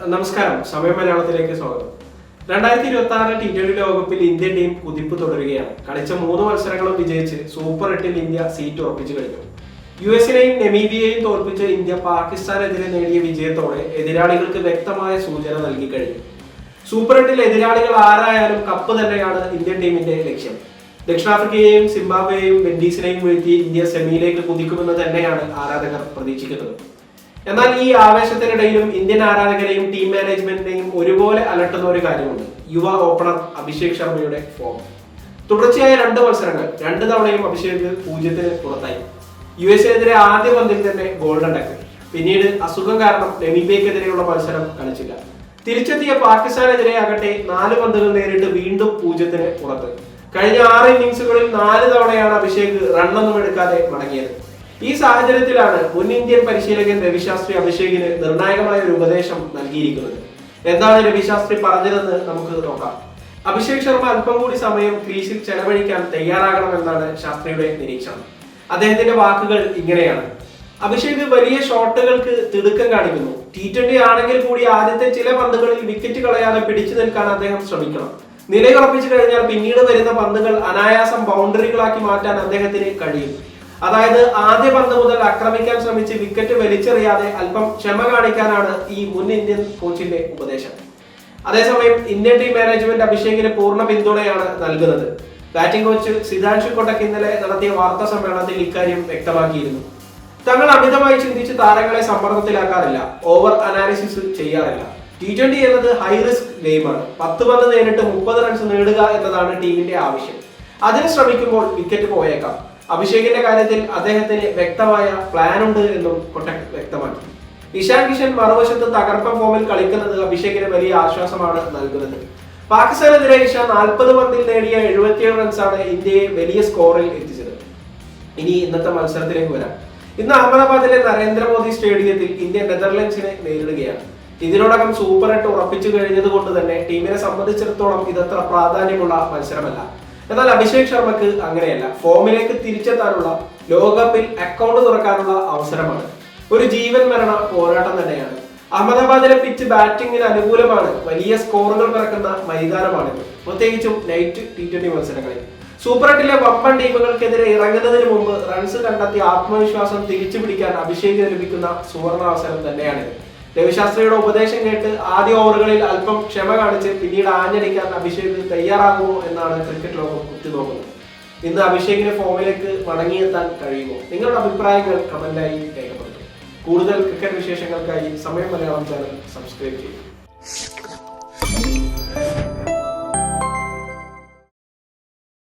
നമസ്കാരം, സമയം മലയാളത്തിലേക്ക് സ്വാഗതം. 2026 T20 ലോകകപ്പിൽ ഇന്ത്യൻ ടീം കുതിപ്പ് തുടരുകയാണ്. കളിച്ച 3 മത്സരങ്ങളും വിജയിച്ച് സൂപ്പർ 8-ൽ ഇന്ത്യ സീറ്റ് ഉറപ്പിച്ചു കഴിഞ്ഞു. യുഎസിനെയും നമീബിയയെയും തോൽപ്പിച്ച് ഇന്ത്യ പാകിസ്ഥാനെതിരെ നേടിയ വിജയത്തോടെ എതിരാളികൾക്ക് വ്യക്തമായ സൂചന നൽകി കഴിഞ്ഞു. സൂപ്പർ 8-ൽ എതിരാളികൾ ആരായാലും കപ്പ് തന്നെയാണ് ഇന്ത്യൻ ടീമിന്റെ ലക്ഷ്യം. ദക്ഷിണാഫ്രിക്കയെയും സിംബാബ്വേയെയും വെൻഡീസിനെയും വീഴ്ത്തി ഇന്ത്യ സെമിയിലേക്ക് കുതിക്കുമെന്ന് തന്നെയാണ് ആരാധകർ പ്രതീക്ഷിക്കുന്നത്. എന്നാൽ ഈ ആവേശത്തിനിടയിലും ഇന്ത്യൻ ആരാധകരെയും ടീം മാനേജ്മെന്റിനെയും ഒരുപോലെ അലട്ടുന്ന ഒരു കാര്യമുണ്ട്: യുവ ഓപ്പണർ അഭിഷേക് ശർമ്മയുടെ ഫോം. തുടർച്ചയായ 2 മത്സരങ്ങൾ 2 തവണയും അഭിഷേക് 0-ന് പുറത്തായി. യുഎസിനെതിരെ ആദ്യ പന്തിൽ തന്നെ ഗോൾഡൻ ഡക്ക്. പിന്നീട് അസുഖം കാരണം നമീബിയക്കെതിരെയുള്ള മത്സരം കളിച്ചില്ല. തിരിച്ചെത്തിയ പാകിസ്ഥാനെതിരെ ആകട്ടെ 4 പന്തുകൾ നേരിട്ട് വീണ്ടും 0-ന് പുറത്ത്. കഴിഞ്ഞ 6 ഇന്നിംഗ്സുകളിൽ 4 തവണയാണ് അഭിഷേക് റണ്ണൊന്നും എടുക്കാതെ മടങ്ങിയത്. ഈ സാഹചര്യത്തിലാണ് മുൻ ഇന്ത്യൻ പരിശീലകൻ രവിശാസ്ത്രി അഭിഷേകിന് നിർണായകമായ ഒരു ഉപദേശം നൽകിയിരിക്കുന്നത്. എന്താണ് രവിശാസ്ത്രി പറഞ്ഞതെന്ന് നമുക്ക് നോക്കാം. അഭിഷേക് ശർമ്മ അല്പം കൂടി സമയം ക്രീസിൽ ചെലവഴിക്കാൻ തയ്യാറാകണമെന്നാണ് ശാസ്ത്രിയുടെ നിരീക്ഷണം. അദ്ദേഹത്തിന്റെ വാക്കുകൾ ഇങ്ങനെയാണ്: അഭിഷേക് വലിയ ഷോട്ടുകൾക്ക് തിടുക്കം കാണിക്കുന്നു. T20 ആണെങ്കിൽ കൂടി ആദ്യത്തെ ചില പന്തുകളിൽ വിക്കറ്റ് കളയാതെ പിടിച്ചു നിൽക്കാൻ അദ്ദേഹം ശ്രമിക്കണം. നിലയുറപ്പിച്ചു കഴിഞ്ഞാൽ പിന്നീട് വരുന്ന പന്തുകൾ അനായാസം ബൗണ്ടറികളാക്കി മാറ്റാൻ അദ്ദേഹത്തിന് കഴിയും. അതായത് ആദ്യ പന്ത് മുതൽ ആക്രമിക്കാൻ ശ്രമിച്ച് വിക്കറ്റ് വലിച്ചെറിയാതെ അല്പം ക്ഷമ കാണിക്കാനാണ് ഈ മുൻ ഇന്ത്യൻ കോച്ചിന്റെ ഉപദേശം. അതേസമയം ഇന്ത്യൻ ടീം മാനേജ്മെന്റ് അഭിഷേകിന് പൂർണ്ണ പിന്തുണയാണ് നൽകുന്നത്. ബാറ്റിംഗ് കോച്ച് സിദ്ധാൻഷു കൊട്ടക് ഇന്നലെ നടത്തിയ വാർത്താ സമ്മേളനത്തിൽ ഇക്കാര്യം വ്യക്തമാക്കിയിരുന്നു. തങ്ങൾ അമിതമായി ചിന്തിച്ച് താരങ്ങളെ സമ്മർദ്ദത്തിലാക്കാറില്ല, ഓവർ അനാലിസിസ് ചെയ്യാറില്ല. T20 എന്നത് ഹൈ റിസ്ക് ഗെയിമാണ്. 10 പന്ത് നേരിട്ട് 30 റൺസ് നേടുക എന്നതാണ് ടീമിന്റെ ആവശ്യം. അതിന് ശ്രമിക്കുമ്പോൾ വിക്കറ്റ് പോയേക്കാം. അഭിഷേകിന്റെ കാര്യത്തിൽ അദ്ദേഹത്തിന് വ്യക്തമായ പ്ലാൻ ഉണ്ട് എന്നും കൊട്ടക് വ്യക്തമാക്കി. ഇഷാൻ കിഷൻ മറുവശത്ത് തകർപ്പൻ ഫോമിൽ കളിക്കുന്നത് അഭിഷേകിന് വലിയ ആശ്വാസമാണ് നൽകുന്നത്. പാകിസ്ഥാനെതിരെ ഇഷാൻ 40 പന്തിൽ നേടിയ 77 റൺസാണ് ഇന്ത്യയെ വലിയ സ്കോറിൽ എത്തിച്ചത്. ഇനി ഇന്നത്തെ മത്സരത്തിലേക്ക് വരാം. ഇന്ന് അഹമ്മദാബാദിലെ നരേന്ദ്രമോദി സ്റ്റേഡിയത്തിൽ ഇന്ത്യ നെതർലൻഡ്സിനെ നേരിടുകയാണ്. ഇതിനോടകം സൂപ്പർ 8 ഉറപ്പിച്ചു കഴിഞ്ഞത് കൊണ്ട് തന്നെ ടീമിനെ സംബന്ധിച്ചിടത്തോളം ഇതത്ര പ്രാധാന്യമുള്ള മത്സരമല്ല. എന്നാൽ അഭിഷേക് ശർമ്മക്ക് അങ്ങനെയല്ല. ഫോമിലേക്ക് തിരിച്ചെത്താനുള്ള, ലോകകപ്പിൽ അക്കൗണ്ട് തുറക്കാനുള്ള അവസരമാണ്. ഒരു ജീവൻ മരണ പോരാട്ടം തന്നെയാണ്. അഹമ്മദാബാദിലെ പിച്ച് ബാറ്റിംഗിന് അനുകൂലമാണ്. വലിയ സ്കോറുകൾ പിറക്കുന്ന മൈതാനമാണിത്, പ്രത്യേകിച്ചും നൈറ്റ് T20 മത്സരങ്ങളിൽ. സൂപ്പർ 8-ലെ വമ്പൻ ടീമുകൾക്കെതിരെ ഇറങ്ങുന്നതിന് മുമ്പ് റൺസ് കണ്ടെത്തി ആത്മവിശ്വാസം തിരിച്ചു പിടിക്കാൻ അഭിഷേകിന് ലഭിക്കുന്ന സുവർണാവസരം തന്നെയാണിത്. രവിശാസ്ത്രിയുടെ ഉപദേശം കേട്ട് ആദ്യ ഓവറുകളിൽ അല്പം ക്ഷമ കാണിച്ച് പിന്നീട് ആഞ്ഞടിക്കാൻ അഭിഷേക് തയ്യാറാകുമോ എന്നാണ് ക്രിക്കറ്റ് ലോകം ഉറ്റുനോക്കുന്നത്. ഇന്ന് അഭിഷേകിന് ഫോമിലേക്ക് മടങ്ങിയെത്താൻ കഴിയുമോ? നിങ്ങളുടെ അഭിപ്രായങ്ങൾ കമന്റായി രേഖപ്പെടുത്തും. കൂടുതൽ ക്രിക്കറ്റ് വിശേഷങ്ങൾക്കായി സമയം മലയാളം ചാനൽ സബ്സ്ക്രൈബ് ചെയ്യും.